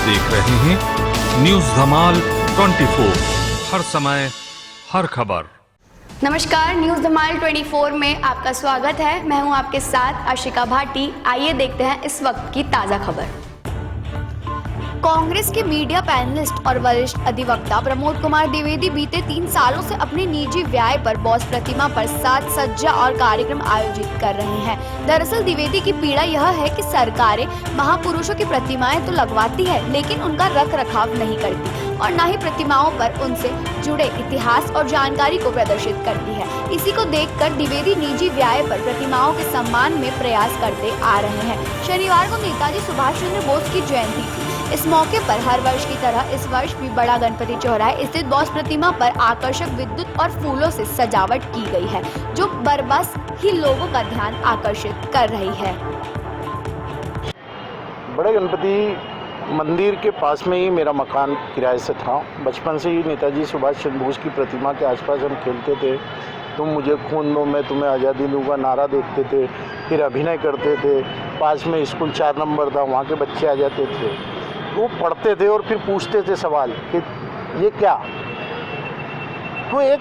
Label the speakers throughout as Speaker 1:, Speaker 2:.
Speaker 1: देख रहे हैं न्यूज धमाल 24, हर समय हर खबर।
Speaker 2: नमस्कार, न्यूज धमाल 24 में आपका स्वागत है। मैं हूं आपके साथ आशिका भाटी। आइए देखते हैं इस वक्त की ताजा खबर। कांग्रेस के मीडिया पैनलिस्ट और वरिष्ठ अधिवक्ता प्रमोद कुमार द्विवेदी बीते 3 सालों से अपने निजी व्यय पर बॉस प्रतिमा पर साज सज्जा और कार्यक्रम आयोजित कर रहे हैं। दरअसल द्विवेदी की पीड़ा यह है कि सरकारें महापुरुषों की प्रतिमाएं तो लगवाती है, लेकिन उनका रख रखाव नहीं करती और न ही प्रतिमाओं पर उनसे जुड़े इतिहास और जानकारी को प्रदर्शित करती है। इसी को देखकर द्विवेदी निजी व्यय पर प्रतिमाओं के सम्मान में प्रयास करते आ रहे हैं। शनिवार को नेताजी सुभाष चंद्र बोस की जयंती थी। इस मौके पर हर वर्ष की तरह इस वर्ष भी बड़ा गणपति चौराहे स्थित बॉस प्रतिमा पर आकर्षक विद्युत और फूलों से सजावट की गई है, जो बरबस ही लोगों का ध्यान आकर्षित कर रही है।
Speaker 3: बड़े गणपति मंदिर के पास में ही मेरा मकान किराए से था। बचपन से ही नेताजी सुभाष चंद्र बोस की प्रतिमा के आसपास हम खेलते थे। तुम मुझे खून दो मैं तुम्हें आज़ादी दूंगा नारा देखते थे, फिर अभिनय करते थे। पास में स्कूल 4 नंबर था, वहाँ के बच्चे आ जाते थे, वो पढ़ते थे और फिर पूछते थे सवाल कि ये क्या। तो एक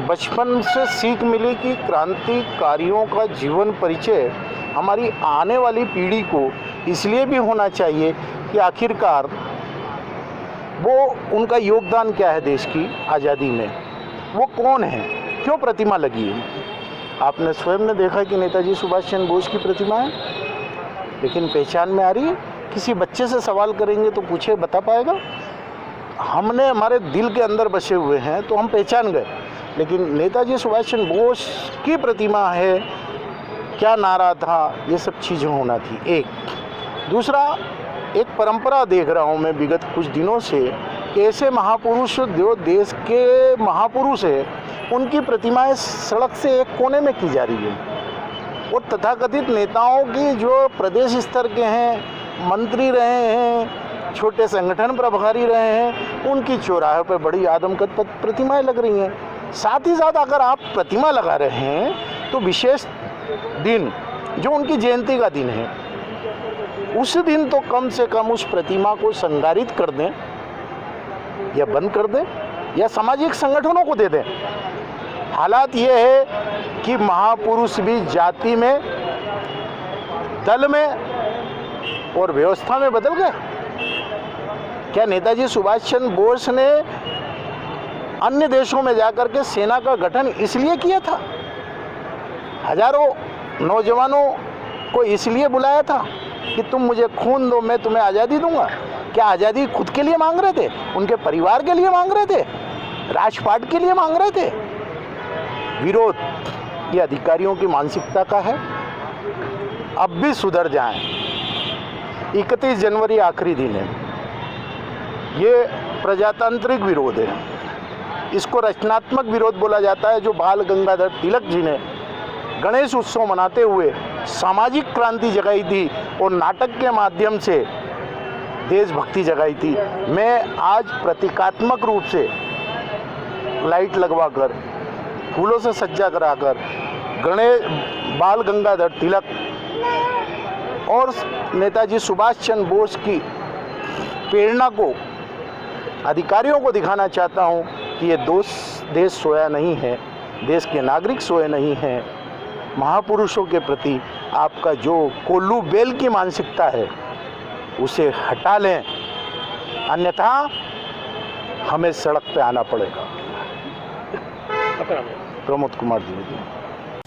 Speaker 3: बचपन से सीख मिली कि क्रांतिकारियों का जीवन परिचय हमारी आने वाली पीढ़ी को इसलिए भी होना चाहिए कि आखिरकार वो उनका योगदान क्या है देश की आज़ादी में, वो कौन है, क्यों प्रतिमा लगी है। आपने स्वयं ने देखा कि नेताजी सुभाष चंद्र बोस की प्रतिमा है, लेकिन पहचान में आ रही है। किसी बच्चे से सवाल करेंगे तो पूछे बता पाएगा। हमने हमारे दिल के अंदर बसे हुए हैं तो हम पहचान गए, लेकिन नेताजी सुभाष चंद्र बोस की प्रतिमा है, क्या नारा था, ये सब चीज़ें होना थी। एक दूसरा, एक परंपरा देख रहा हूँ मैं विगत कुछ दिनों से कि ऐसे महापुरुष जो देश के महापुरुष हैं उनकी प्रतिमाएं सड़क से एक कोने में की जा रही है और तथाकथित नेताओं की जो प्रदेश स्तर के हैं, मंत्री रहे हैं, छोटे संगठन प्रभारी रहे हैं, उनकी चौराहे पर बड़ी आदमकद प्रतिमाएं लग रही हैं। साथ ही साथ अगर आप प्रतिमा लगा रहे हैं तो विशेष दिन जो उनकी जयंती का दिन है, उस दिन तो कम से कम उस प्रतिमा को संगारित कर दें या बंद कर दें या सामाजिक संगठनों को दे दें। हालात ये है कि महापुरुष भी जाति में, दल में और व्यवस्था में बदल गए। क्या नेताजी सुभाष चंद्र बोस ने अन्य देशों में जाकर के सेना का गठन इसलिए किया था? हजारों नौजवानों को इसलिए बुलाया था कि तुम मुझे खून दो मैं तुम्हें आज़ादी दूंगा? क्या आज़ादी खुद के लिए मांग रहे थे, उनके परिवार के लिए मांग रहे थे, राजपाट के लिए मांग रहे थे? विरोध ये अधिकारियों की मानसिकता का है। अब भी सुधर जाएं। 31 जनवरी आखिरी दिन है। ये प्रजातांत्रिक विरोध है, इसको रचनात्मक विरोध बोला जाता है। जो बाल गंगाधर तिलक जी ने गणेश उत्सव मनाते हुए सामाजिक क्रांति जगाई थी और नाटक के माध्यम से देशभक्ति जगाई थी, मैं आज प्रतीकात्मक रूप से लाइट लगवाकर, फूलों से सज्जा कराकर बाल गंगाधर तिलक और नेताजी सुभाष चंद्र बोस की प्रेरणा को अधिकारियों को दिखाना चाहता हूं कि ये देश सोया नहीं है, देश के नागरिक सोए नहीं हैं। महापुरुषों के प्रति आपका जो कोल्लू बेल की मानसिकता है उसे हटा लें, अन्यथा हमें सड़क पे आना पड़ेगा। प्रमोद कुमार द्विवेदी।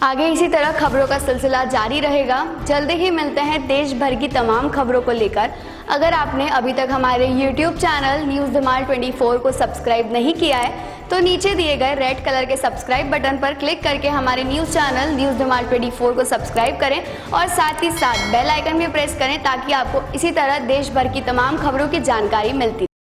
Speaker 2: आगे इसी तरह खबरों का सिलसिला जारी रहेगा। जल्दी ही मिलते हैं देश भर की तमाम खबरों को लेकर। अगर आपने अभी तक हमारे YouTube चैनल न्यूज धमाल 24 को सब्सक्राइब नहीं किया है तो नीचे दिए गए रेड कलर के सब्सक्राइब बटन पर क्लिक करके हमारे न्यूज चैनल न्यूज धमाल 24 को सब्सक्राइब करें और साथ ही साथ बेल आइकन भी प्रेस करें ताकि आपको इसी तरह देश भर की तमाम खबरों की जानकारी मिलती